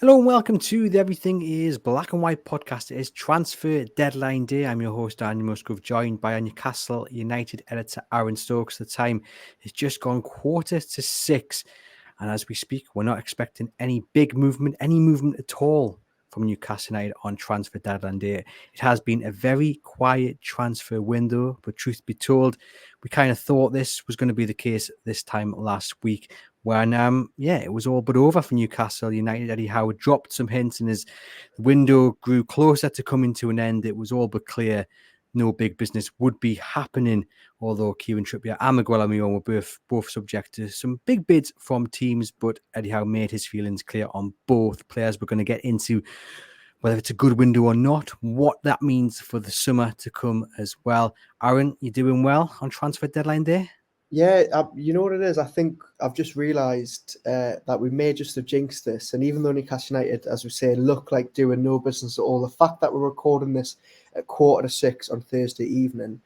Hello and welcome to the Everything is Black and White podcast. It is transfer deadline day. I'm your host, Daniel Musgrove, joined by our Newcastle United editor, Aaron Stokes. The time has just gone 5:45. And as we speak, we're not expecting any big movement, any movement at all from Newcastle United on transfer deadline day. It has been a very quiet transfer window, but truth be told, we kind of thought this was going to be the case this time last week when, it was all but over for Newcastle United. Eddie Howe dropped some hints, and as the window grew closer to coming to an end, it was all but clear no big business would be happening, although Kieran Trippier and Miguel Almiron were both subject to some big bids from teams, but Eddie Howe made his feelings clear on both players. We're going to get into whether it's a good window or not, what that means for the summer to come as well. Aaron, you doing well on transfer deadline day? Yeah, you know what it is? I think I've just realised that we may just have jinxed this. And even though Newcastle United, as we say, look like doing no business at all, the fact that we're recording this at 5:45 on Thursday evening,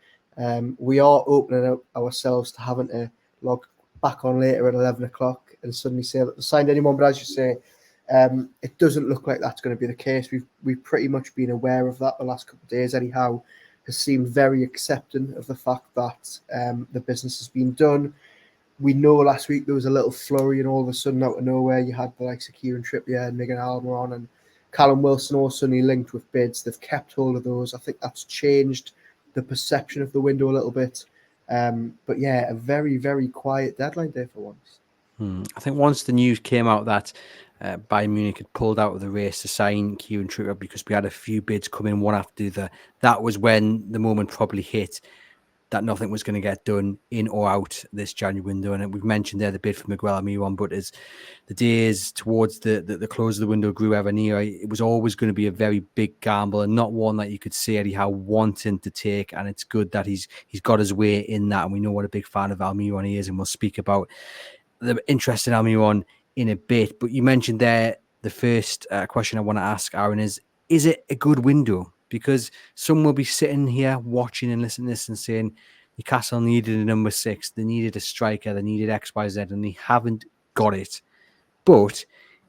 we are opening up ourselves to having to log back on later at 11 o'clock and suddenly say that they signed anyone. But as you say, it doesn't look like that's going to be the case. We've pretty much been aware of that the last couple of days. Anyhow, has seemed very accepting of the fact that the business has been done. We know last week there was a little flurry, and all of a sudden, out of nowhere, you had the likes of Kieran Trippier and Miguel Almiron and Callum Wilson all suddenly linked with bids. They've kept hold of those. I think that's changed the perception of the window a little bit. But yeah, a very, very quiet deadline day for once. I think once the news came out that Bayern Munich had pulled out of the race to sign Kieran Trippier because we had a few bids come in one after the other, that was when the moment probably hit that nothing was going to get done in or out this January window. And we've mentioned there the bid for Miguel Almiron, but as the days towards the close of the window grew ever nearer, it was always going to be a very big gamble and not one that you could see Eddie Howe wanting to take. And it's good that he's got his way in that. And we know what a big fan of Almiron he is, and we'll speak about the interest in Almiron in a bit. But you mentioned there the first question I want to ask, Aaron, is it a good window? Because some will be sitting here watching and listening to this and saying Newcastle needed a number 6, they needed a striker, they needed XYZ, and they haven't got it. But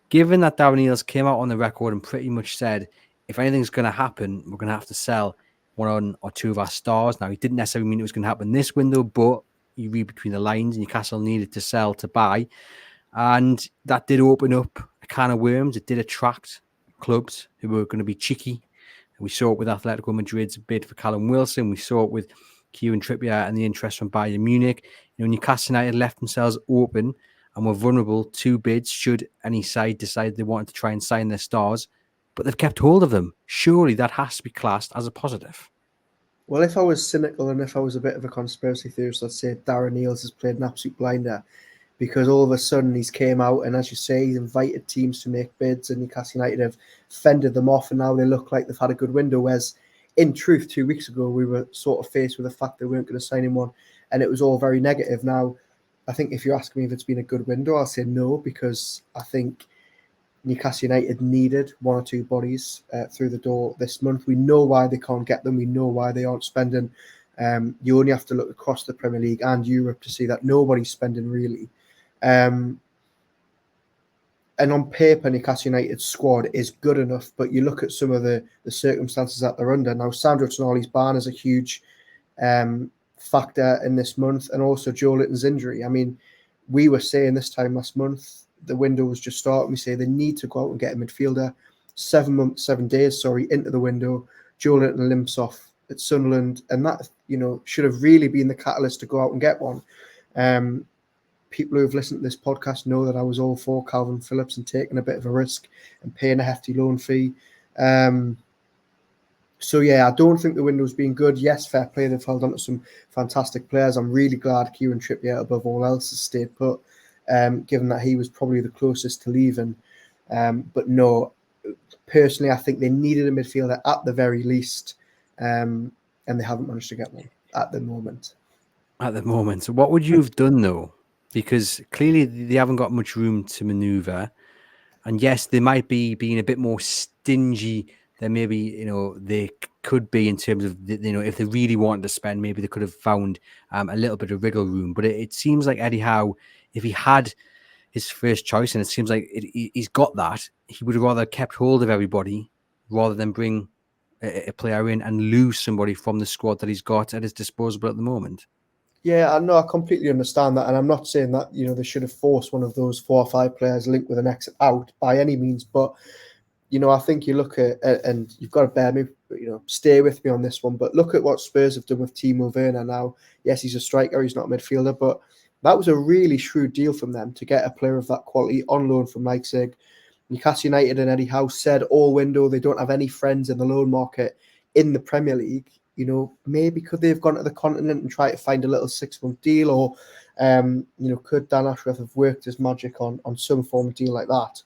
given that Darren Eales came out on the record and pretty much said, if anything's going to happen, we're going to have to sell one or two of our stars. Now, he didn't necessarily mean it was going to happen this window, but you read between the lines, Newcastle needed to sell to buy. And that did open up a can of worms. It did attract clubs who were going to be cheeky. We saw it with Atletico Madrid's bid for Callum Wilson. We saw it with Kieran Trippier and the interest from Bayern Munich. Newcastle United left themselves open and were vulnerable to bids should any side decide they wanted to try and sign their stars. But they've kept hold of them. Surely that has to be classed as a positive. Well, if I was cynical and if I was a bit of a conspiracy theorist, I'd say Darren Eales has played an absolute blinder, because all of a sudden he's came out and, as you say, he's invited teams to make bids, and Newcastle United have fended them off, and now they look like they've had a good window, whereas in truth 2 weeks ago we were sort of faced with the fact they weren't going to sign anyone and it was all very negative. Now, I think if you ask me if it's been a good window, I'll say no, because I think Newcastle United needed one or two bodies through the door this month. We know why they can't get them. We know why they aren't spending. You only have to look across the Premier League and Europe to see that nobody's spending really. And on paper, Newcastle United's squad is good enough, but you look at some of the circumstances that they're under. Now, Sandro Tonali's ban is a huge factor in this month, and also Joelinton's injury. I mean, we were saying this time last month, the window was just starting. We say they need to go out and get a midfielder. 7 days into the window, Joelinton limps off at Sunderland, and that should have really been the catalyst to go out and get one. People who have listened to this podcast know that I was all for Calvin Phillips and taking a bit of a risk and paying a hefty loan fee. So yeah, I don't think the window's been good. Yes, fair play, they've held on to some fantastic players. I'm really glad Kieran Trippier, above all else, has stayed put, given that he was probably the closest to leaving. But no, personally, I think they needed a midfielder at the very least, and they haven't managed to get one at the moment. So what would you have done, though? Because clearly they haven't got much room to manoeuvre. And yes, they might be being a bit more stingy than maybe, they could be in terms of, if they really wanted to spend, maybe they could have found a little bit of wriggle room. But it seems like Eddie Howe, if he had his first choice, and it seems like he's got that. He would have rather kept hold of everybody rather than bring a player in and lose somebody from the squad that he's got at his disposal at the moment. Yeah, I know, I completely understand that, and I'm not saying that they should have forced one of those 4 or 5 players linked with an exit out by any means, but I think you look at, and you've got to bear me, stay with me on this one, but look at what Spurs have done with Timo Werner now. Yes, he's a striker, he's not a midfielder, but that was a really shrewd deal from them to get a player of that quality on loan from Leipzig. Newcastle United and Eddie Howe said all window they don't have any friends in the loan market in the Premier League. Maybe could they have gone to the continent and tried to find a little 6-month deal, or could Dan Ashworth have worked his magic on some form of deal like that?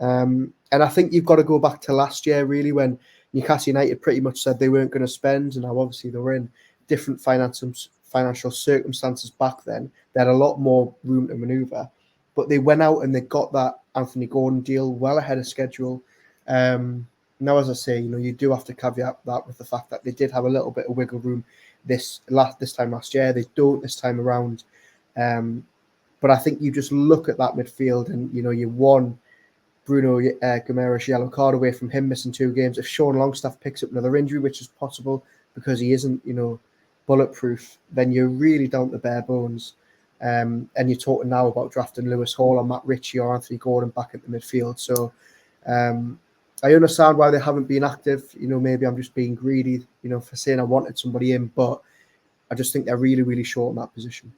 And I think you've got to go back to last year, really, when Newcastle United pretty much said they weren't going to spend, and now obviously they were in different financial circumstances back then. They had a lot more room to manoeuvre, but they went out and they got that Anthony Gordon deal well ahead of schedule. Now, as I say, you do have to caveat that with the fact that they did have a little bit of wiggle room this time last year. They don't this time around. But I think you just look at that midfield and, you won Bruno Guimaraes yellow card away from him missing 2 games. If Sean Longstaff picks up another injury, which is possible because he isn't, bulletproof, then you're really down to bare bones. And you're talking now about drafting Lewis Hall or Matt Ritchie or Anthony Gordon back at the midfield. So I understand why they haven't been active. Maybe I'm just being greedy, for saying I wanted somebody in, but I just think they're really, really short in that position.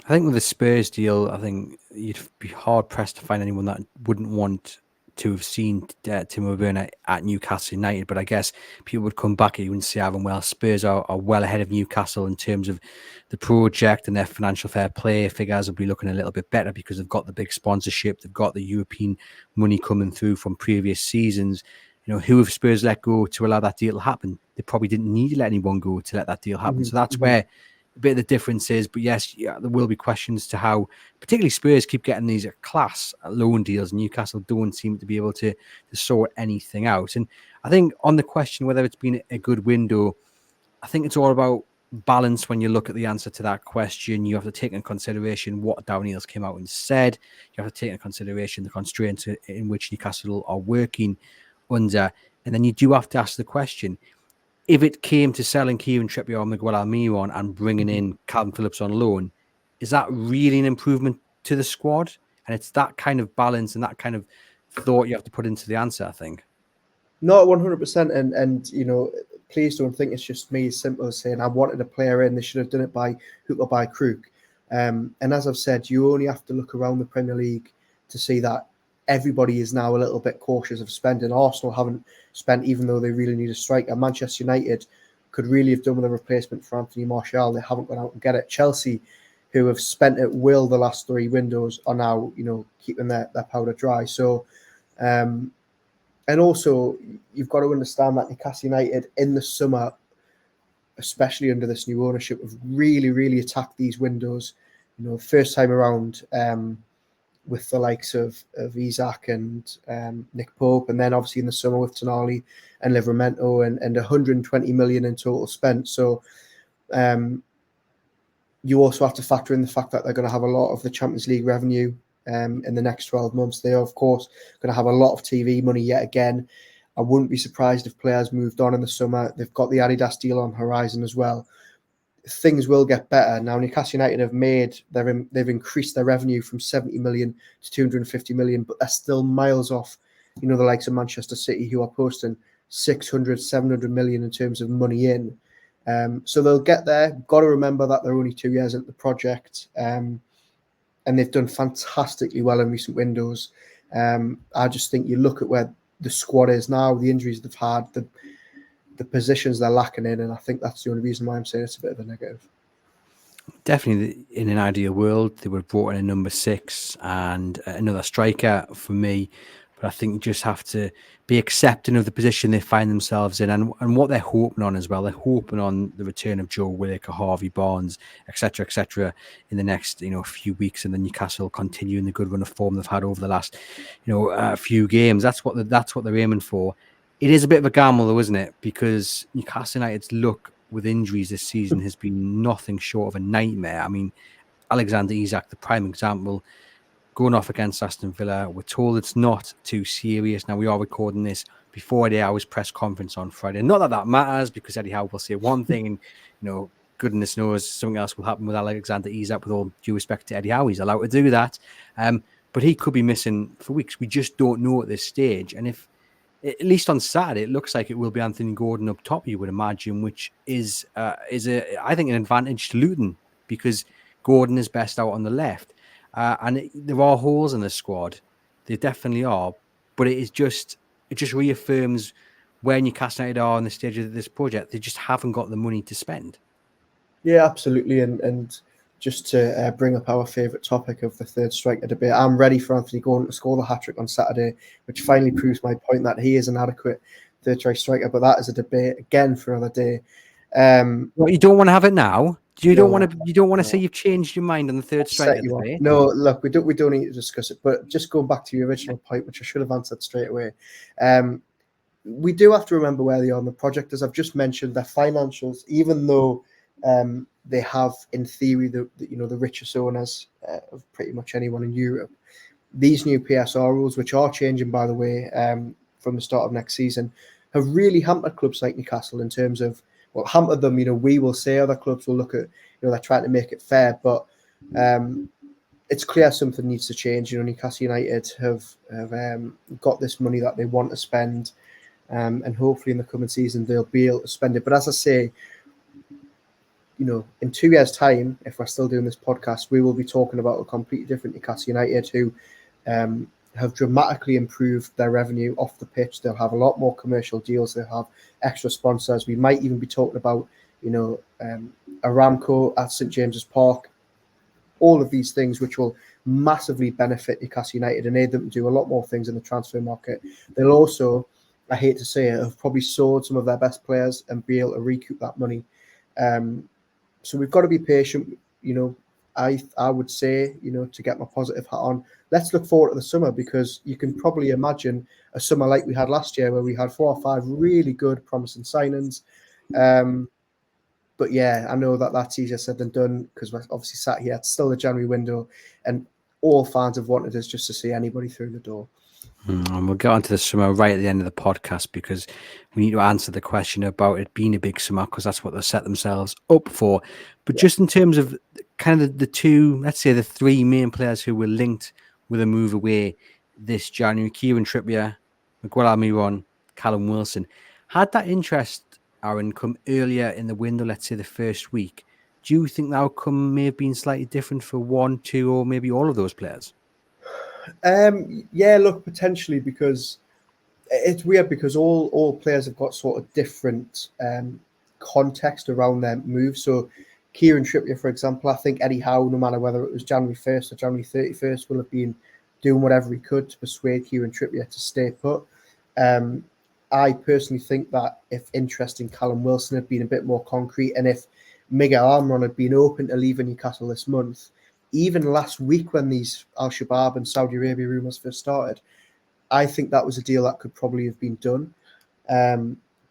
I think with the Spurs deal, I think you'd be hard pressed to find anyone that wouldn't want to have seen Timo Werner at Newcastle United. But I guess people would come back at you and say, well, Spurs are well ahead of Newcastle in terms of the project, and their financial fair play figures will be looking a little bit better because they've got the big sponsorship, they've got the European money coming through from previous seasons. Who have Spurs let go to allow that deal to happen? They probably didn't need to let anyone go to let that deal happen. So that's where a bit of the difference is. But yes, there will be questions to how particularly Spurs keep getting these class loan deals. Newcastle don't seem to be able to sort anything out. And I think on the question whether it's been a good window, I think it's all about balance. When you look at the answer to that question, you have to take into consideration what Downhill came out and said. You have to take into consideration the constraints in which Newcastle are working under. And then you do have to ask the question, if it came to selling Kieran Trippier or Miguel Almiron and bringing in Calvin Phillips on loan, is that really an improvement to the squad? And it's that kind of balance and that kind of thought you have to put into the answer, I think. Not 100%. And please don't think it's just me as simple as saying I wanted a player in. They should have done it by hook or by crook. And as I've said, you only have to look around the Premier League to see that everybody is now a little bit cautious of spending. Arsenal haven't spent, even though they really need a striker. Manchester United could really have done with a replacement for Anthony Martial. They haven't gone out and get it. Chelsea, who have spent at will the last 3 windows, are now, keeping their powder dry. So, and also you've got to understand that Newcastle United in the summer, especially under this new ownership, have really, really attacked these windows. First time around, with the likes of Isaac and Nick Pope, and then obviously in the summer with Tonali and Livramento, and 120 million in total spent. So you also have to factor in the fact that they're going to have a lot of the Champions League revenue in the next 12 months. They are, of course, going to have a lot of TV money yet again. I wouldn't be surprised if players moved on in the summer. They've got the Adidas deal on horizon as well. Things will get better. Now, Newcastle United they've increased their revenue from 70 million to 250 million, but they're still miles off, the likes of Manchester City, who are posting 600, 700 million in terms of money in. So they'll get there. Got to remember that they're only 2 years into the project, and they've done fantastically well in recent windows. I just think you look at where the squad is now, the injuries they've had, the positions they're lacking in, and I think that's the only reason why I'm saying it's a bit of a negative. Definitely, in an ideal world, they would have brought in a number 6 and another striker for me. But I think you just have to be accepting of the position they find themselves in, and what they're hoping on as well. They're hoping on the return of Joe Willock, Harvey Barnes, etc., in the next few weeks, and then Newcastle continuing the good run of form they've had over the last few games. That's what they're aiming for. It is a bit of a gamble, though, isn't it? Because Newcastle United's luck with injuries this season has been nothing short of a nightmare. I mean, Alexander Isak, the prime example, going off against Aston Villa. We're told it's not too serious. Now, we are recording this before Eddie Howe's press conference on Friday. Not that that matters, because Eddie Howe will say one thing and, goodness knows something else will happen with Alexander Isak. With all due respect to Eddie Howe, he's allowed to do that. But he could be missing for weeks. We just don't know at this stage. And if, at least on Saturday, it looks like it will be Anthony Gordon up top, you would imagine, which is I think, an advantage to Luton, because Gordon is best out on the left. There are holes in the squad. There definitely are. But it just reaffirms where Newcastle United are on the stage of this project. They just haven't got the money to spend. Yeah, absolutely. And just to bring up our favourite topic of the third striker debate, I'm ready for Anthony Gordon to score the hat-trick on Saturday, which finally proves my point that he is an adequate third-choice striker. But that is a debate again for another day. Well, you don't want to have it now. You don't want to say you've changed your mind on the third striker debate. No, look, we don't need to discuss it. But just going back to your original point, which I should have answered straight away, we do have to remember where they are on the project. As I've just mentioned, their financials, even though they have, in theory, the richest owners of pretty much anyone in Europe. These new PSR rules, which are changing, by the way, from the start of next season, have really hampered clubs like Newcastle in terms of, well, hampered them. We will say other clubs will look at, they're trying to make it fair, but it's clear something needs to change. Newcastle United have got this money that they want to spend, and hopefully in the coming season they'll be able to spend it. But as I say, in 2 years' time, if we're still doing this podcast, we will be talking about a completely different Newcastle United who have dramatically improved their revenue off the pitch. They'll have a lot more commercial deals. They'll have extra sponsors. We might even be talking about, Aramco at St James's Park. All of these things which will massively benefit Newcastle United and aid them to do a lot more things in the transfer market. They'll also, I hate to say it, have probably sold some of their best players and be able to recoup that money. So we've got to be patient. I would say, to get my positive hat on, let's look forward to the summer, because you can probably imagine a summer like we had last year, where we had 4 or 5 really good, promising signings. But yeah, I know that that's easier said than done, because we're obviously sat here. It's still the January window, and all fans have wanted us just to see anybody through the door. And we'll get on to the summer right at the end of the podcast, because we need to answer the question about it being a big summer, because that's what they've set themselves up for. But just in terms of kind of the two, let's say the 3 main players who were linked with a move away this January, Kieran Trippier, Miguel Almiron, Callum Wilson, had that interest, Aaron, come earlier in the window, let's say the first week, do you think the outcome may have been slightly different for 1, 2, or maybe all of those players? Yeah, look, potentially, because it's weird, because all players have got sort of different context around their moves. So Kieran Trippier, for example, I think Eddie Howe, no matter whether it was January 1st or January 31st, will have been doing whatever he could to persuade Kieran Trippier to stay put. I personally think that if interest in Callum Wilson had been a bit more concrete, and if Miguel Almiron had been open to leaving Newcastle this month, even last week when these Al-Shabaab and Saudi Arabia rumours first started, I think that was a deal that could probably have been done,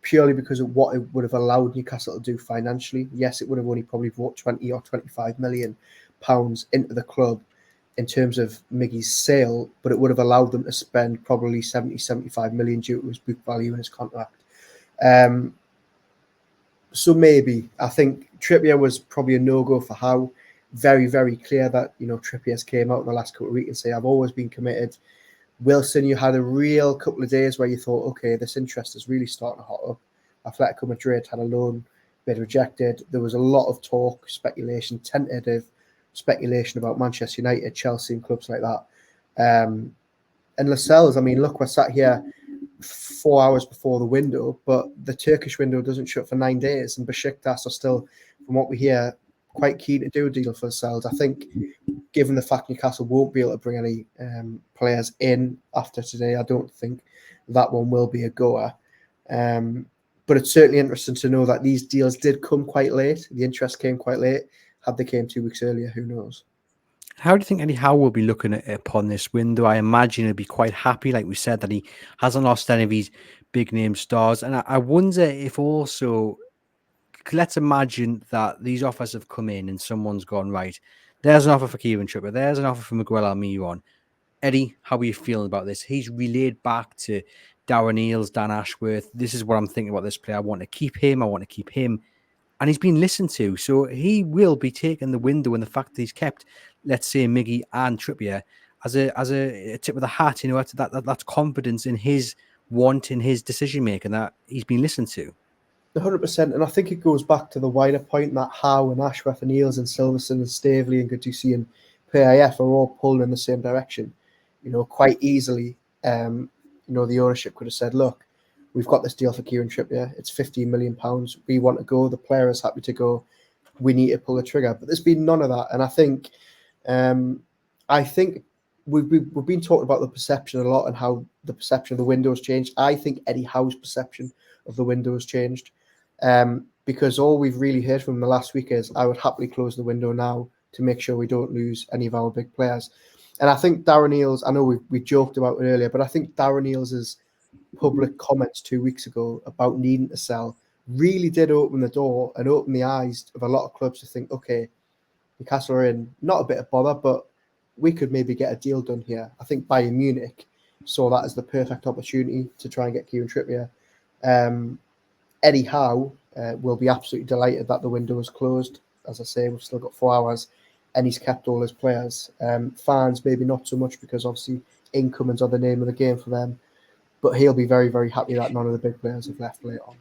purely because of what it would have allowed Newcastle to do financially. Yes, it would have only probably brought 20 or 25 million pounds into the club in terms of Miggy's sale, but it would have allowed them to spend probably 70, 75 million due to his book value in his contract. So maybe, I think Trippier was probably a no-go for Howe. Very, very clear that, Trippier's came out in the last couple of weeks and say, I've always been committed. Wilson, you had a real couple of days where you thought, okay, this interest is really starting to hot up. Atletico Madrid had a loan bid rejected. There was a lot of talk, speculation, tentative speculation about Manchester United, Chelsea, and clubs like that. And Lascelles, I mean, look, we're sat here 4 hours before the window, but the Turkish window doesn't shut for 9 days, and Besiktas are still, from what we hear, quite keen to do a deal for Lascelles. I think, given the fact Newcastle won't be able to bring any players in after today, I don't think that one will be a goer. But it's certainly interesting to know that these deals did come quite late. The interest came quite late. Had they came 2 weeks earlier, who knows? How do you think Eddie Howe will be looking upon this window? I imagine he'll be quite happy, like we said, that he hasn't lost any of his big name stars. And I wonder if also, let's imagine that these offers have come in and someone's gone, right, there's an offer for Kieran Trippier, there's an offer for Miguel Almiron. Eddie, how are you feeling about this? He's relayed back to Darren Eales, Dan Ashworth. This is what I'm thinking about this player. I want to keep him. I want to keep him. And he's been listened to. So he will be taking the window, and the fact that he's kept, let's say, Miggy and Trippier as a tip of the hat. You know, that's confidence in his want, in his decision making, that he's been listened to. 100%, and I think it goes back to the wider point that Howe and Ashworth and Eales and Silverson and Staveley and Gattuso and PIF are all pulling in the same direction. You know, quite easily, you know, the ownership could have said, look, we've got this deal for Kieran Trippier. It's £15 million. We want to go. The player is happy to go. We need to pull the trigger. But there's been none of that. And I think we've been talking about the perception a lot and how the perception of the window has changed. I think Eddie Howe's perception of the window has changed. Because all we've really heard from the last week is, I would happily close the window now to make sure we don't lose any of our big players. And I think Darren Eales, I know we joked about it earlier, but I think Darren Eales' public comments 2 weeks ago about needing to sell really did open the door and open the eyes of a lot of clubs to think, okay, Newcastle are in not a bit of bother, but we could maybe get a deal done here. I think Bayern Munich saw that as the perfect opportunity to try and get Kieran Trippier. Eddie Howe will be absolutely delighted that the window is closed. As I say, we've still got 4 hours and he's kept all his players. Fans, maybe not so much, because obviously incomings are the name of the game for them. But he'll be very, very happy that none of the big players have left late on.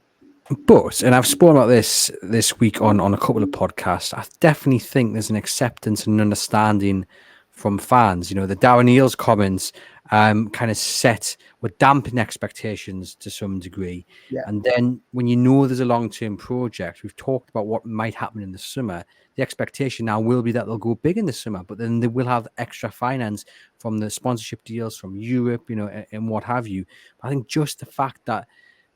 But, and I've spoken about this week on a couple of podcasts, I definitely think there's an acceptance and understanding from fans. You know, the Darren Eales comments kind of would dampen expectations to some degree. Yeah. And then when you know there's a long-term project, we've talked about what might happen in the summer. The expectation now will be that they'll go big in the summer, but then they will have extra finance from the sponsorship deals from Europe, you know, and what have you. I think just the fact that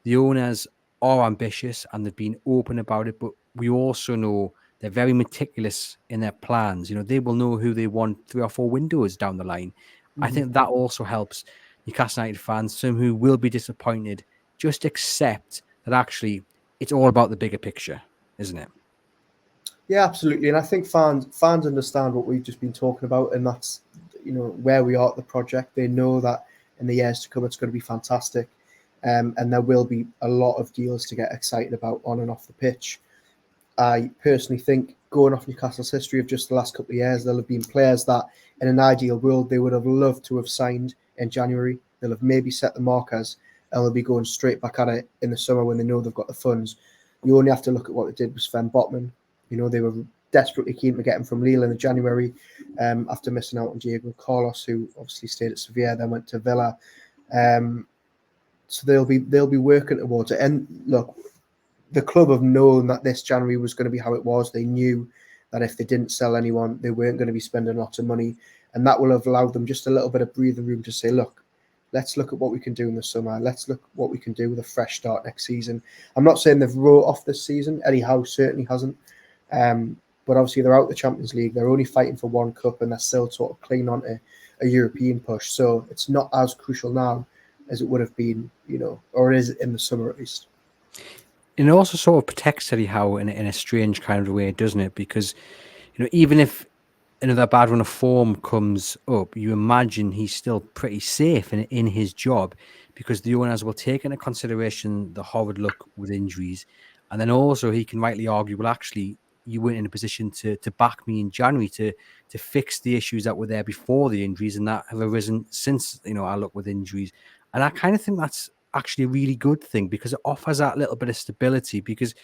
the owners are ambitious and they've been open about it, but we also know they're very meticulous in their plans. You know, they will know who they want 3 or 4 windows down the line. I think that also helps Newcastle United fans, some who will be disappointed, just accept that actually it's all about the bigger picture, isn't it? Yeah, absolutely. And I think fans understand what we've just been talking about, and that's, you know, where we are at the project. They know that in the years to come it's going to be fantastic. And there will be a lot of deals to get excited about on and off the pitch. I personally think, going off Newcastle's history of just the last couple of years, there'll have been players that in an ideal world they would have loved to have signed in January. They'll have maybe set the markers and they'll be going straight back at it in the summer when they know they've got the funds. You only have to look at what they did with Sven Botman. You know, they were desperately keen to get him from Lille in January after missing out on Diego Carlos, who obviously stayed at Sevilla, then went to Villa. So they'll be working towards it. And look, the club have known that this January was going to be how it was. They knew that if they didn't sell anyone, they weren't going to be spending lots of money. And that will have allowed them just a little bit of breathing room to say, look, let's look at what we can do in the summer. Let's look what we can do with a fresh start next season. I'm not saying they've wrote off this season. Eddie Howe certainly hasn't. But obviously they're out the Champions League. They're only fighting for one cup and they're still sort of clinging on to a European push. So it's not as crucial now as it would have been, you know, or is in the summer at least. And it also sort of protects Eddie Howe in a strange kind of way, doesn't it? Because, you know, even if another bad run of form comes up, you imagine he's still pretty safe in his job, because the owners will take into consideration the horrid luck with injuries. And then also he can rightly argue, well, actually, you weren't in a position to back me in January to fix the issues that were there before the injuries and that have arisen since, you know, our luck with injuries. And I kind of think that's actually a really good thing, because it offers that little bit of stability. Because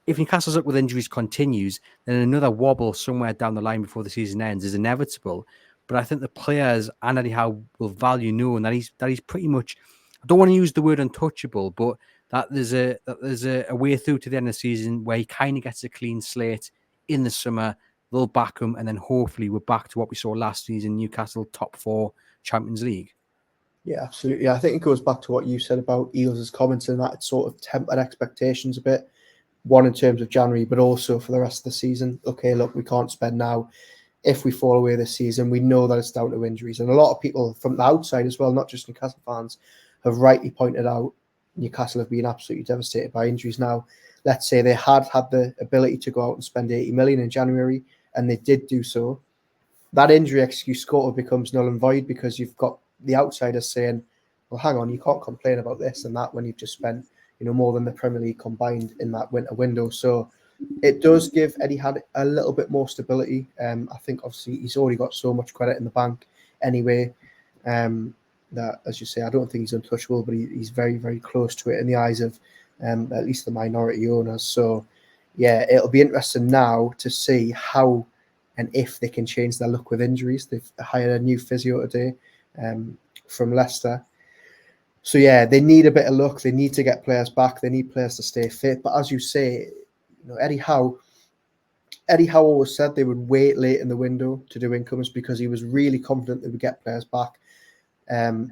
if Newcastle's luck with injuries continues, then another wobble somewhere down the line before the season ends is inevitable. But I think the players and Eddie Howe will value knowing that he's pretty much, I don't want to use the word untouchable, but that there's a way through to the end of the season where he kind of gets a clean slate in the summer. They'll back him, and then hopefully we're back to what we saw last season, Newcastle top 4 Champions League. Yeah, absolutely. I think it goes back to what you said about Eales' comments, and that it sort of tempered expectations a bit. One, in terms of January, but also for the rest of the season. Okay, look, we can't spend now. If we fall away this season, we know that it's down to injuries. And a lot of people from the outside as well, not just Newcastle fans, have rightly pointed out Newcastle have been absolutely devastated by injuries. Now, let's say they had the ability to go out and spend 80 million in January, and they did do so. that injury excuse sort of becomes null and void because you've got the outsiders saying, well, hang on, you can't complain about this and that when you've just spent, more than the Premier League combined in that winter window. So it does give Eddie Howe a little bit more stability. I think obviously he's already got so much credit in the bank anyway. That, as you say, I don't think he's untouchable, but he's very, very close to it in the eyes of at least the minority owners. So, yeah, it'll be interesting now to see how and if they can change their look with injuries. They've hired a new physio today from Leicester. So, yeah, they need a bit of luck. They need to get players back. They need players to stay fit. But as you say, Eddie Howe always said they would wait late in the window to do incomes because he was really confident they would get players back.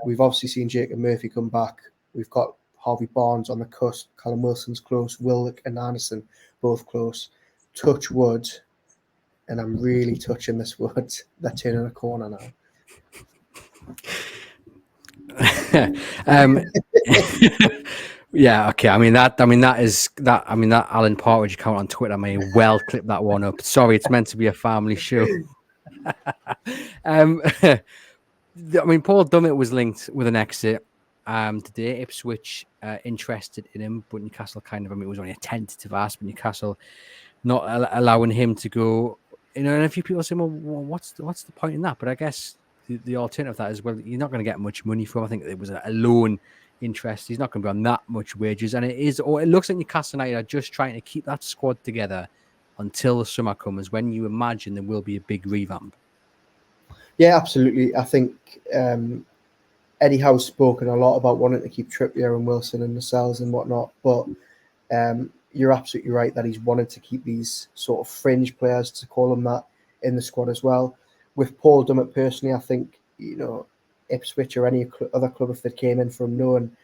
We've obviously seen Jacob Murphy come back. We've got Harvey Barnes on the cusp. Callum Wilson's close. Willock and Anderson both close. Touch wood, and I'm really touching this wood. They're turning a corner now. Yeah, okay. That Alan Partridge account on Twitter may well clip that one up. Sorry, it's meant to be a family show. Paul Dummett was linked with an exit today. Ipswich interested in him, but Newcastle it was only a tentative ask, but Newcastle not allowing him to go. And a few people say, well, what's the point in that? But I guess the alternative of that is, well, you're not going to get much money from him. I think it was a loan interest. He's not going to be on that much wages. And it looks like Newcastle United are just trying to keep that squad together until the summer comes, when you imagine there will be a big revamp. Yeah, absolutely. I think Eddie Howe's spoken a lot about wanting to keep Trippier and Wilson in the cells and whatnot, but you're absolutely right that he's wanted to keep these sort of fringe players, to call them that, in the squad as well. With Paul Dummett personally, I think, Ipswich or any other club, if they came in from knowing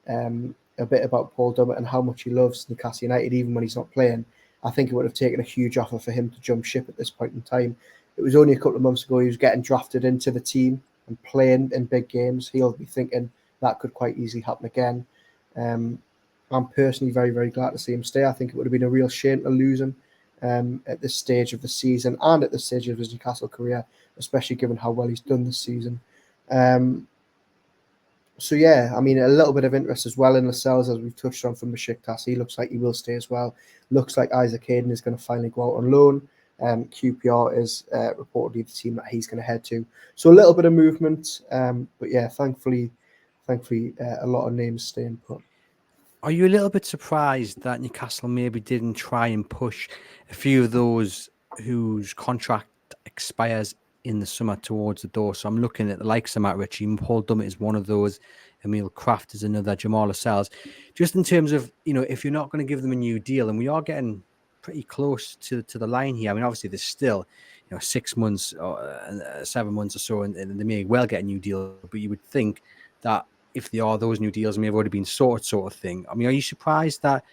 a bit about Paul Dummett and how much he loves Newcastle United, even when he's not playing, I think it would have taken a huge offer for him to jump ship at this point in time. It was only a couple of months ago he was getting drafted into the team and playing in big games. He'll be thinking that could quite easily happen again. I'm personally very, very glad to see him stay. I think it would have been a real shame to lose him at this stage of the season and at this stage of his Newcastle career, especially given how well he's done this season. So, yeah, a little bit of interest as well in Lascelles, as we've touched on, from Besiktas. He looks like he will stay as well. Looks like Isaac Hayden is going to finally go out on loan. QPR is reportedly the team that he's going to head to. So a little bit of movement. But, yeah, thankfully, a lot of names staying put. Are you a little bit surprised that Newcastle maybe didn't try and push a few of those whose contract expires in the summer towards the door? So I'm looking at the likes of Matt Ritchie. Paul Dummett is one of those. Emil Kraft is another. Jamal Lascelles. Just in terms of, if you're not going to give them a new deal, and we are getting pretty close to the line here. Obviously there's still 6 months or 7 months or so, and they may well get a new deal. But you would think that if there are those new deals, may have already been sorted, sort of thing. Are you surprised that?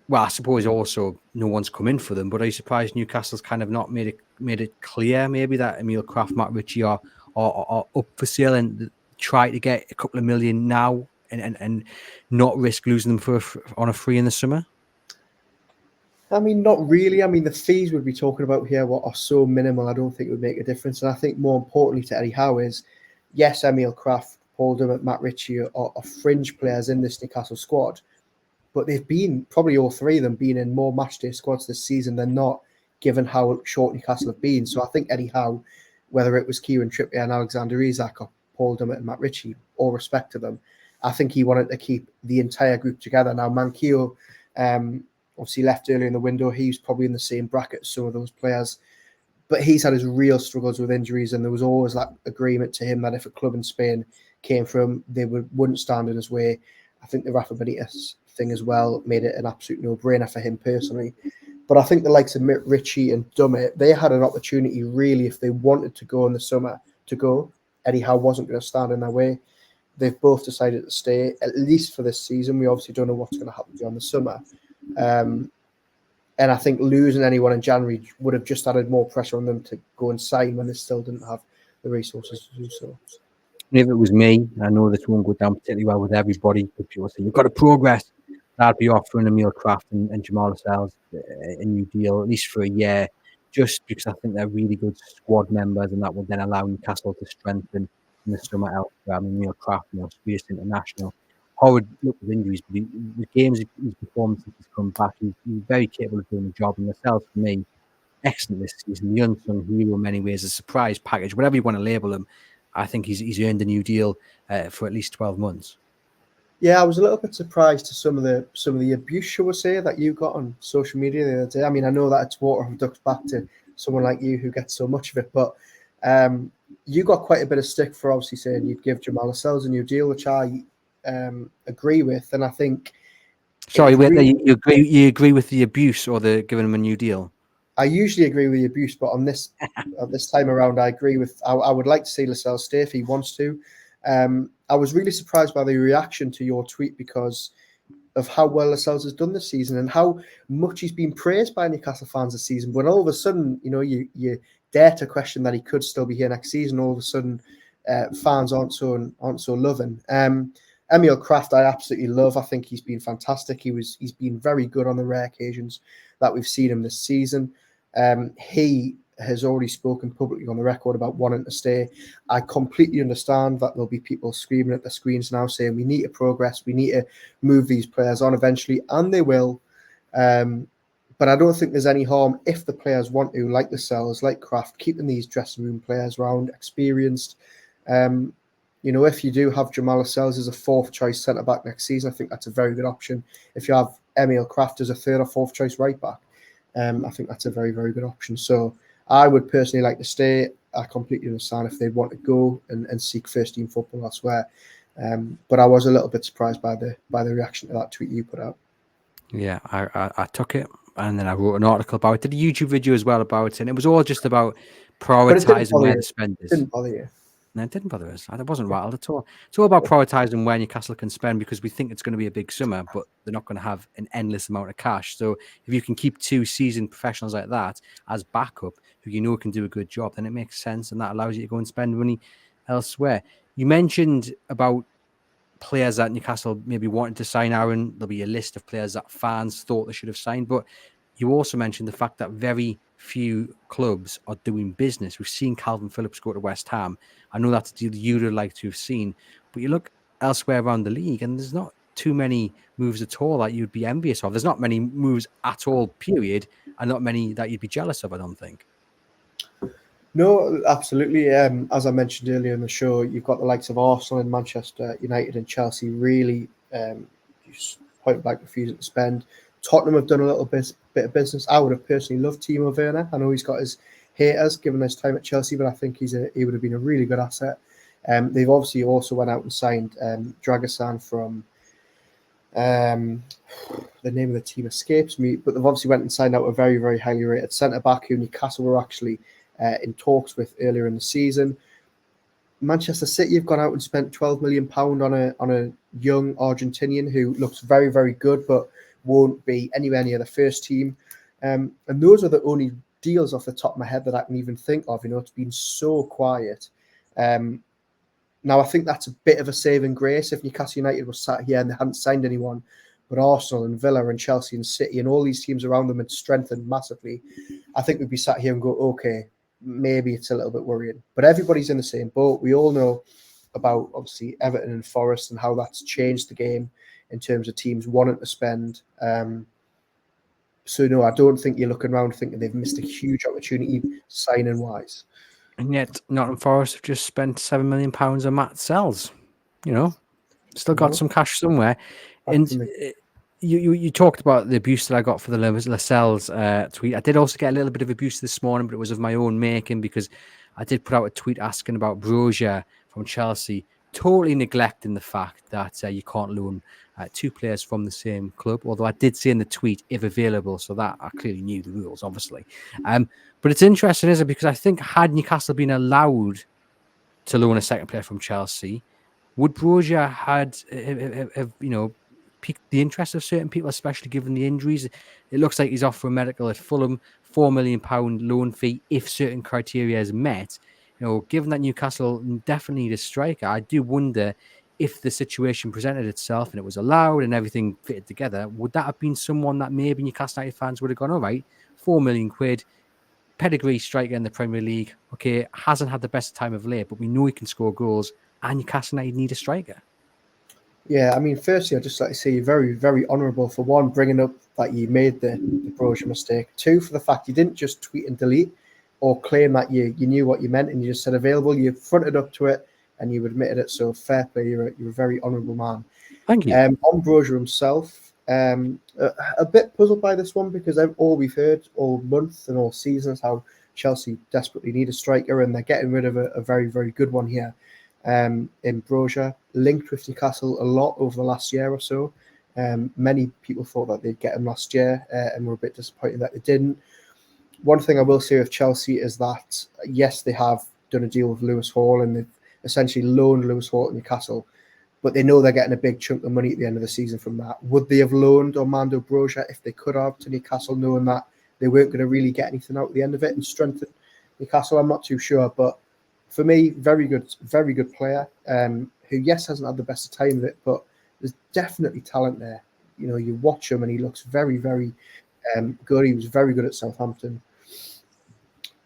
Well, I suppose also no one's come in for them, but are you surprised Newcastle's kind of not made it clear maybe that Emil Kraft, Matt Ritchie are up for sale and try to get a couple of million now and not risk losing them on a free in the summer? Not really. The fees we'd be talking about here are so minimal, I don't think it would make a difference. And I think more importantly to Eddie Howe is, yes, Emil Kraft, Paul Dummett, Matt Ritchie are fringe players in this Newcastle squad, but they've been, probably all three of them, been in more matchday squads this season than not, given how short Newcastle have been. So I think Eddie Howe, whether it was Kieran Trippier and Alexander Isak or Paul Dummett and Matt Ritchie, all respect to them, I think he wanted to keep the entire group together. Now, Manquillo obviously left early in the window. He's probably in the same bracket as some of those players, but he's had his real struggles with injuries, and there was always that agreement to him that if a club in Spain came from, they wouldn't stand in his way. I think the Rafa Benitez thing as well made it an absolute no-brainer for him personally. But I think the likes of Ritchie and Dummett, they had an opportunity really, if they wanted to go in the summer, to go. Eddie Howe wasn't going to stand in their way. They've both decided to stay, at least for this season. We obviously don't know what's going to happen beyond the summer. And I think losing anyone in January would have just added more pressure on them to go and sign when they still didn't have the resources to do so. If it was me, I know this won't go down particularly well with everybody, but people say you've got to progress. I'd be offering Emil Kraft and Jamal Lascelles a new deal, at least for a year, just because I think they're really good squad members, and that will then allow Newcastle to strengthen in the summer elsewhere. I mean, Neil Craft, Space International. Howard looked with injuries, but the games he's performed since he's come back, he's very capable of doing the job. And Lascelles, for me, excellent this season. The unsung hero in many ways, a surprise package, whatever you want to label him. I think he's earned a new deal for at least 12 months. Yeah, I was a little bit surprised to some of the abuse, shall we say, that you got on social media the other day. I mean, I know that it's water from ducks back to someone like you who gets so much of it, but you got quite a bit of stick for obviously saying you'd give Jamal Lascelles a new deal, which I agree with, and I think. Sorry, wait, really, you agree with the abuse or the giving him a new deal? I usually agree with the abuse, but on this time around, I agree with. I would like to see Lascelles stay if he wants to. I was really surprised by the reaction to your tweet because of how well Lascelles has done this season and how much he's been praised by Newcastle fans this season. When all of a sudden, you dare to question that he could still be here next season, all of a sudden, fans aren't so loving. Emil Kraft, I absolutely love. I think he's been fantastic. He's been very good on the rare occasions that we've seen him this season. He has already spoken publicly on the record about wanting to stay. I completely understand that there'll be people screaming at the screens now saying we need to progress, we need to move these players on eventually, and they will. But I don't think there's any harm if the players want to, like Lascelles, like Kraft, keeping these dressing room players around, experienced. If you do have Jamal Lascelles as a fourth choice centre back next season, I think that's a very good option. If you have Emil Kraft as a third or fourth choice right back, I think that's a very, very good option. So I would personally like to stay. I completely understand if they want to go and seek first team football elsewhere. But I was a little bit surprised by the reaction to that tweet you put out. Yeah, I took it and then I wrote an article about it. Did a YouTube video as well about it, and it was all just about prioritizing where the spend is. It didn't bother you. No, it didn't bother us. I wasn't rattled at all. It's all about prioritizing where Newcastle can spend because we think it's going to be a big summer, but they're not going to have an endless amount of cash. So if you can keep two seasoned professionals like that as backup, who can do a good job, then it makes sense, and that allows you to go and spend money elsewhere. You mentioned about players that Newcastle maybe wanted to sign, Aaron. There'll be a list of players that fans thought they should have signed, but you also mentioned the fact that very few clubs are doing business. We've seen Calvin Phillips go to West Ham. I know that's a deal you'd like to have seen, but you look elsewhere around the league and there's not too many moves at all that you'd be envious of. There's not many moves at all, period, and not many that you'd be jealous of, I don't think. No, absolutely. As I mentioned earlier in the show, you've got the likes of Arsenal and Manchester United and Chelsea really point blank refusing to spend. Tottenham have done a little bit of business. I would have personally loved Timo Werner. I know he's got his haters given his time at Chelsea, but I think he would have been a really good asset. They've obviously also went out and signed Dragosan from the name of the team escapes me, but they've obviously went and signed out a very, very highly rated centre-back who Newcastle were actually in talks with earlier in the season. Manchester City have gone out and spent £12 million on a young Argentinian who looks very, very good, but won't be anywhere near the first team. And those are the only deals off the top of my head that I can even think of. It's been so quiet. Now, I think that's a bit of a saving grace if Newcastle United was sat here and they hadn't signed anyone, but Arsenal and Villa and Chelsea and City and all these teams around them had strengthened massively. I think we'd be sat here and go, okay, maybe it's a little bit worrying. But everybody's in the same boat. We all know about, obviously, Everton and Forest and how that's changed the game in terms of teams wanting to spend. So, no, I don't think you're looking around thinking they've missed a huge opportunity signing-wise. And yet, Nottingham Forest have just spent £7 million on Matt Sells. Still got some cash somewhere. And you talked about the abuse that I got for the Lascelles tweet. I did also get a little bit of abuse this morning, but it was of my own making because I did put out a tweet asking about Broja from Chelsea, totally neglecting the fact that you can't loan two players from the same club, although I did say in the tweet, if available, so that I clearly knew the rules, obviously. But it's interesting, isn't it? Because I think had Newcastle been allowed to loan a second player from Chelsea, would Broja have piqued the interest of certain people, especially given the injuries? It looks like he's off for a medical at Fulham, £4 million loan fee if certain criteria is met. Given that Newcastle definitely need a striker, I do wonder if the situation presented itself and it was allowed and everything fitted together, would that have been someone that maybe Newcastle United fans would have gone, all right, £4 million, pedigree striker in the Premier League. Okay, hasn't had the best time of late, but we know he can score goals. And Newcastle United need a striker. Yeah, I mean, firstly, I'd just like to say you're very, very honourable for one, bringing up that you made the Broja mistake. Two, for the fact you didn't just tweet and delete or claim that you knew what you meant and you just said available. You fronted up to it and you admitted it. So fair play. You're a very honourable man. Thank you. On Broja himself, a bit puzzled by this one because all we've heard all month and all season is how Chelsea desperately need a striker and they're getting rid of a very, very good one here. In Broja, linked with Newcastle a lot over the last year or so. Many people thought that they'd get him last year and were a bit disappointed that they didn't. One thing I will say with Chelsea is that, yes, they have done a deal with Lewis Hall and they've essentially loaned Lewis Hall to Newcastle, but they know they're getting a big chunk of money at the end of the season from that. Would they have loaned Armando Broja if they could have to Newcastle, knowing that they weren't going to really get anything out at the end of it and strengthen Newcastle? I'm not too sure, but for me, very good player who, yes, hasn't had the best of time of it, but there's definitely talent there. You know, you watch him and he looks very, very good. He was very good at Southampton.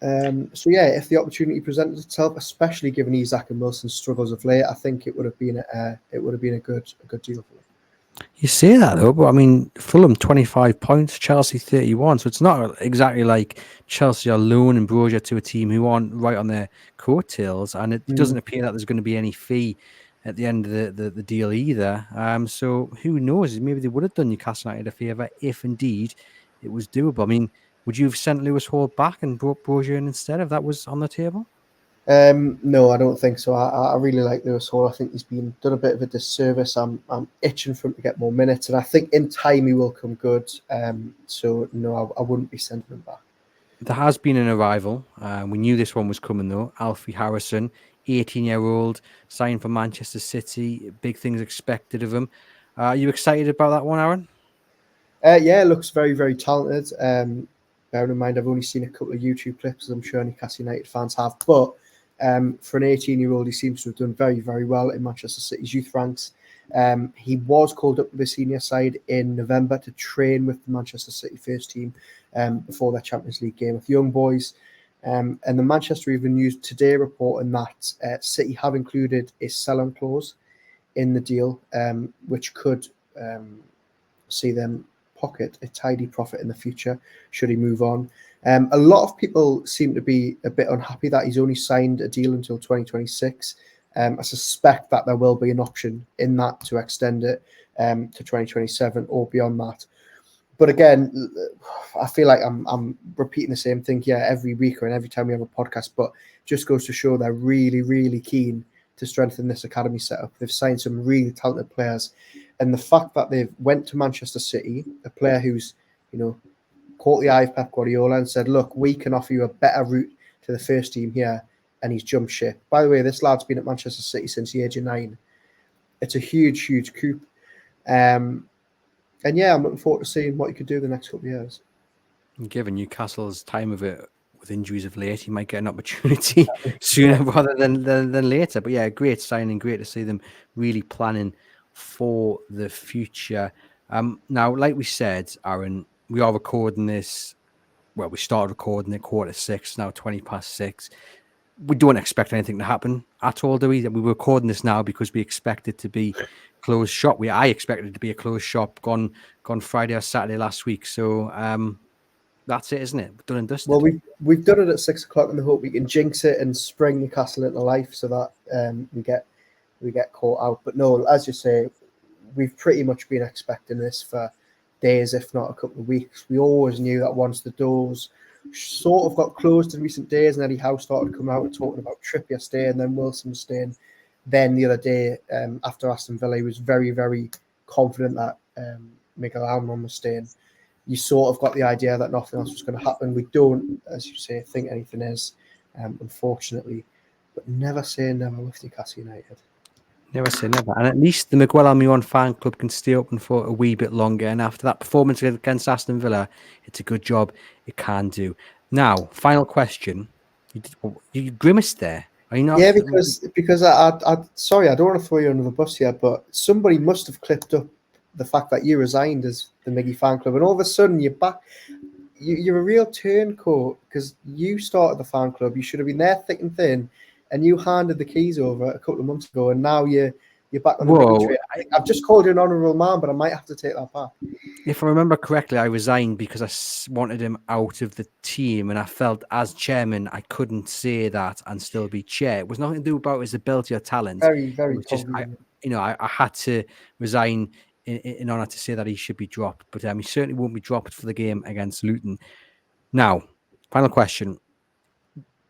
So yeah, if the opportunity presented itself, especially given Isak and Wilson's struggles of late, I think it would have been a good deal for them. You say that though, but I mean, Fulham 25 points, Chelsea 31. So it's not exactly like Chelsea are loaning Broja to a team who aren't right on their coattails, and it doesn't appear that there's going to be any fee at the end of the deal either. So who knows? Maybe they would have done Newcastle United a favour if indeed it was doable. I mean, would you have sent Lewis Hall back and brought Broja in instead if that was on the table? No, I don't think so. I really like Lewis Hall. I think he's been done a bit of a disservice. I'm itching for him to get more minutes, and I think in time he will come good. So no, I wouldn't be sending him back. There has been an arrival. We knew this one was coming though. Alfie Harrison, 18-year-old, signed for Manchester City. Big things expected of him. Are you excited about that one, Aaron? Yeah, looks very, very talented. Bearing in mind, I've only seen a couple of YouTube clips, as I'm sure Newcastle United fans have, but for an 18-year-old, he seems to have done very, very well in Manchester City's youth ranks. He was called up to the senior side in November to train with the Manchester City first team before their Champions League game with young boys. And the Manchester Evening News today reporting that City have included a sell-on clause in the deal, which could see them pocket a tidy profit in the future should he move on. A lot of people seem to be a bit unhappy that he's only signed a deal until 2026. I suspect that there will be an option in that to extend it to 2027 or beyond that. But again, I feel like I'm repeating the same thing here every week or every time we have a podcast, but just goes to show they're really, really keen to strengthen this academy setup. They've signed some really talented players. And the fact that they've went to Manchester City, a player who's, caught the eye of Pep Guardiola and said, look, we can offer you a better route to the first team here, and he's jumped ship. By the way, this lad's been at Manchester City since the age of 9. It's a huge, huge coup. And yeah, I'm looking forward to seeing what he could do the next couple of years. Given Newcastle's time of it with injuries of late, he might get an opportunity sooner rather than later. But yeah, great signing, great to see them really planning for the future. Now, like we said, Aaron, we are recording this. Well, we started recording at 6:15, now 6:20. We don't expect anything to happen at all, do we? We're recording this now because we expect it to be closed shop. I expected it to be a closed shop gone Friday or Saturday last week. So that's it, isn't it? Done and dusted. Well, we've done it at 6 o'clock in the hope we can jinx it and spring Newcastle into life so that we get caught out. But no, as you say, we've pretty much been expecting this for days, if not a couple of weeks. We always knew that once the doors sort of got closed in recent days and Eddie Howe started coming out and talking about Trippier staying, then Wilson staying. Then the other day, after Aston Villa, he was very, very confident that Miguel Almiron was staying. You sort of got the idea that nothing else was going to happen. We don't, as you say, think anything is, unfortunately. But never say never with Newcastle United. Never say never. And at least the Miguel Almiron fan club can stay open for a wee bit longer. And after that performance against Aston Villa, it's a good job it can do. Now, final question. You grimaced there. Are you not? Yeah, because I sorry, I don't want to throw you under the bus here, but somebody must have clipped up the fact that you resigned as the Miggy fan club, and all of a sudden you're back. you're a real turncoat because you started the fan club. You should have been there thick and thin, and you handed the keys over a couple of months ago, and now you're back on the winning Whoa. train. I've just called you an honourable man, but I might have to take that back. If I remember correctly, I resigned because I wanted him out of the team, and I felt as chairman I couldn't say that and still be chair. It was nothing to do about his ability or talent. Very, It very was just probably. I had to resign in order to say that he should be dropped. But he certainly won't be dropped for the game against Luton. Now, final question: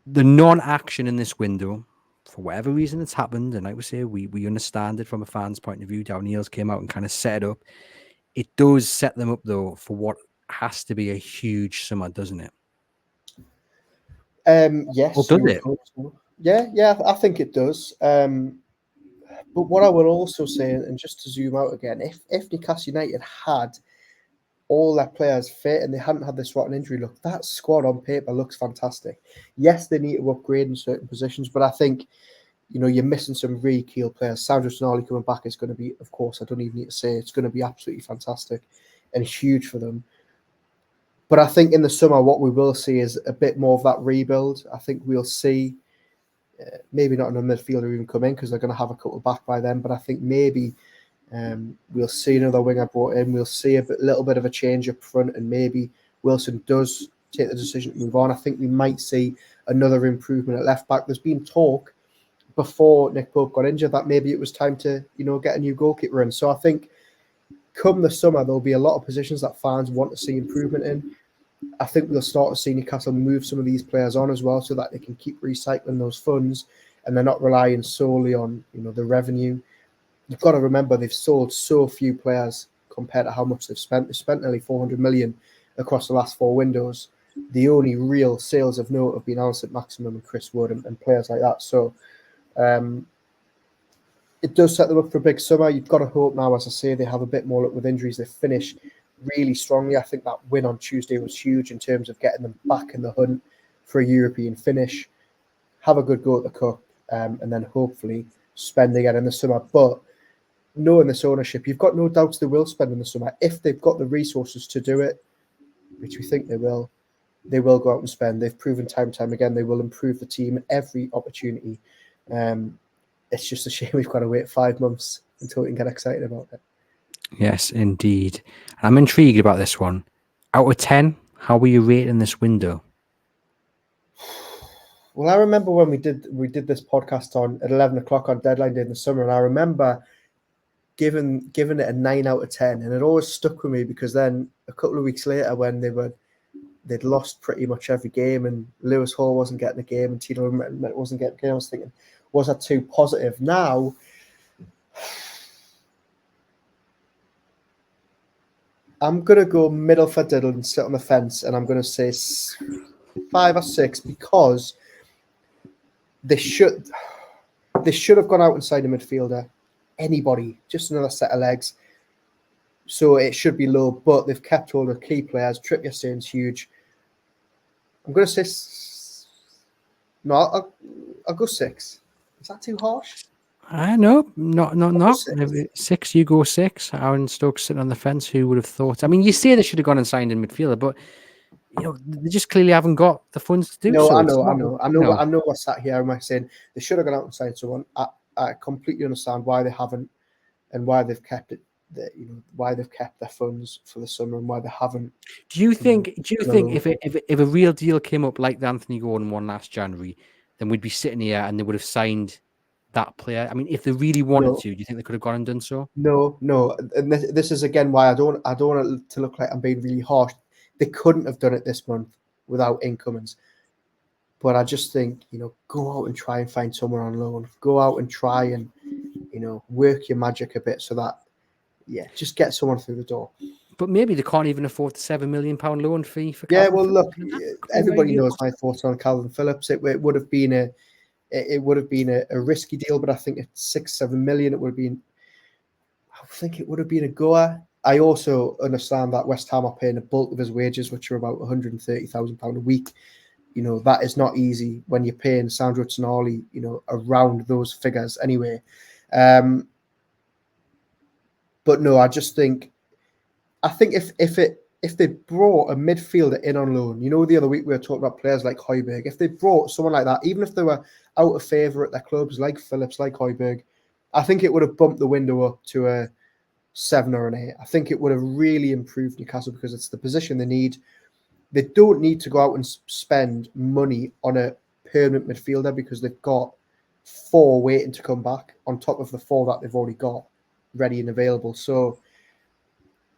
the non-action in this window, for whatever reason it's happened, and like we say, we understand it from a fan's point of view. Downhiel's came out and kind of set it up. It does set them up, though, for what has to be a huge summer, doesn't it? Yes, Or does you would it? hope so. Yeah, I think it does. But what I will also say, and just to zoom out again, if Newcastle United had all their players fit and they hadn't had this rotten injury, look, that squad on paper looks fantastic. Yes, they need to upgrade in certain positions, but I think, you're missing some really key players. Sandro Tonali coming back is going to be, of course, I don't even need to say, it's going to be absolutely fantastic and huge for them. But I think in the summer, what we will see is a bit more of that rebuild. I think we'll see maybe not a midfielder even come in because they're going to have a couple back by then, but I think maybe we'll see another winger brought in. We'll see little bit of a change up front, and maybe Wilson does take the decision to move on. I think we might see another improvement at left back. There's been talk before Nick Pope got injured that maybe it was time to, get a new goalkeeper in. So I think come the summer, there'll be a lot of positions that fans want to see improvement in. I think we'll start to see Newcastle move some of these players on as well so that they can keep recycling those funds and they're not relying solely on, the revenue. You've got to remember they've sold so few players compared to how much they've spent. They've spent nearly 400 million across the last 4 windows. The only real sales of note have been Alan St-Maximin and Chris Wood and players like that. So it does set them up for a big summer. You've got to hope now, as I say, they have a bit more luck with injuries. They finish really strongly. I think that win on Tuesday was huge in terms of getting them back in the hunt for a European finish. Have a good go at the Cup, and then hopefully spend again in the summer. But knowing this ownership, you've got no doubts they will spend in the summer. If they've got the resources to do it, which we think they will go out and spend. They've proven time and time again they will improve the team at every opportunity. It's just a shame we've got to wait 5 months until we can get excited about it. Yes, indeed. I'm intrigued about this one. Out of 10, how were you rating this window? Well, I remember when we did this podcast at 11 o'clock on deadline day in the summer, and I remember giving it a 9 out of 10, and it always stuck with me because then a couple of weeks later, when they'd lost pretty much every game, and Lewis Hall wasn't getting a game, and Tino wasn't getting a game, I was thinking, was that too positive? Now, I'm going to go middle for diddle and sit on the fence, and I'm going to say 5 or 6 because they should have gone out and signed a midfielder. Anybody, just another set of legs. So it should be low, but they've kept all the key players. Trippier staying's huge. I'm going to say no. I'll go 6. Is that too harsh? No, not 6. You go 6. Aaron Stokes sitting on the fence. Who would have thought? I mean, you say they should have gone and signed a midfielder, but they just clearly haven't got the funds to do so. I know. What's sat here. Am I saying they should have gone out and signed someone? I completely understand why they haven't, and why they've kept it. Why they've kept their funds for the summer and why they haven't. Do you think if a real deal came up like the Anthony Gordon one last January, then we'd be sitting here and they would have signed that player? I mean, if they really wanted to, do you think they could have gone and done so? No. And this is again why I don't want it to look like I'm being really harsh. They couldn't have done it this month without incomings. But I just think, go out and try and find someone on loan. Go out and try and, work your magic a bit so that, just get someone through the door. But maybe they can't even afford the £7 million loan fee for Calvin Phillips. Look, everybody knows my thoughts on Calvin Phillips. It would have been a risky deal, but I think at 6-7 million, it would have been. I think it would have been a goer. I also understand that West Ham are paying a bulk of his wages, which are about £130,000 a week. That is not easy when you're paying Sandro Tonali, around those figures anyway. But no, I think if if they brought a midfielder in on loan, you know, the other week we were talking about players like Højbjerg. If they brought someone like that, even if they were out of favour at their clubs, like Phillips, like Højbjerg, I think it would have bumped the window up to a 7 or an 8. I think it would have really improved Newcastle because it's the position they need. They don't need to go out and spend money on a permanent midfielder because they've got 4 waiting to come back on top of the 4 that they've already got ready and available. So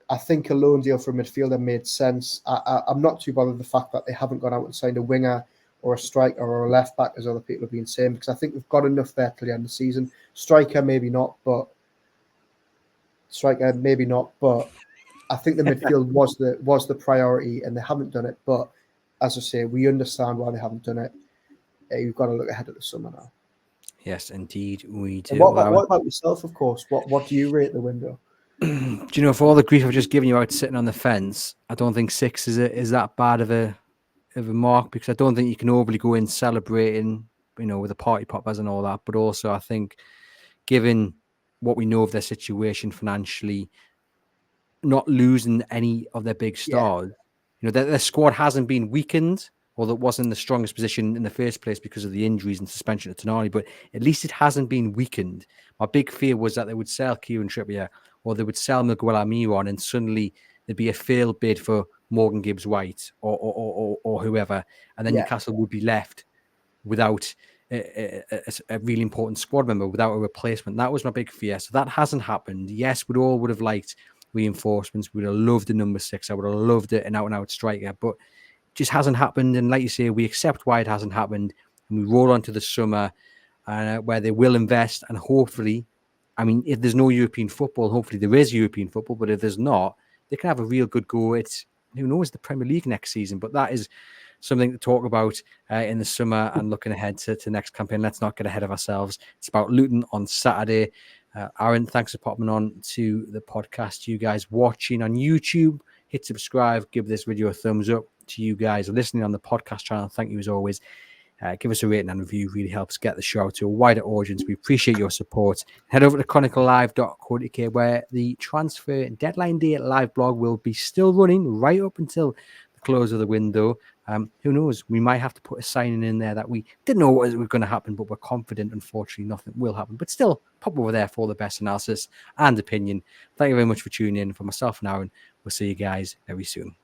I think a loan deal for a midfielder made sense. I'm not too bothered with the fact that they haven't gone out and signed a winger or a striker or a left back, as other people have been saying, because I think we've got enough there till the end of the season. Striker, maybe not, but I think the midfield was the priority, and they haven't done it. But as I say, we understand why they haven't done it. You've got to look ahead of the summer now. Yes, indeed, we do. And what about yourself, of course? What do you rate the window? Do you know, for all the grief I've just given you out sitting on the fence, I don't think 6 is that bad of a mark, because I don't think you can overly go in celebrating, you know, with the party poppers and all that. But also, I think, given what we know of their situation financially, not losing any of their big stars, you know, their squad hasn't been weakened, although it wasn't in the strongest position in the first place because of the injuries and suspension of Tonali, but at least it hasn't been weakened. My big fear was that they would sell Kieran Trippier or they would sell Miguel Almiron, and suddenly there'd be a failed bid for Morgan Gibbs-White or whoever, and then Newcastle would be left without a really important squad member, without a replacement. That was my big fear. So that hasn't happened. Yes, we all would have liked reinforcements. We'd have loved a number 6. I would have loved it, an out-and-out striker, but it just hasn't happened. And like you say, we accept why it hasn't happened, and we roll on to the summer where they will invest, and hopefully, I mean, if there's no European football, hopefully there is European football, but if there's not, they can have a real good go at, who knows, the Premier League next season. But that is something to talk about in the summer and looking ahead to next campaign. Let's not get ahead of ourselves. It's about Luton on Saturday. Aaron, thanks for popping on to the podcast. You guys watching on YouTube, hit subscribe, give this video a thumbs up. To you guys listening on the podcast channel, thank you as always. Give us a rating and review, really helps get the show to a wider audience. We appreciate your support. Head over to chroniclelive.co.uk, where the transfer deadline day live blog will be still running right up until the close of the window. Who knows? We might have to put a signing in there that we didn't know was going to happen, but we're confident, unfortunately, nothing will happen. But still, pop over there for the best analysis and opinion. Thank you very much for tuning in. For myself and Aaron, we'll see you guys very soon.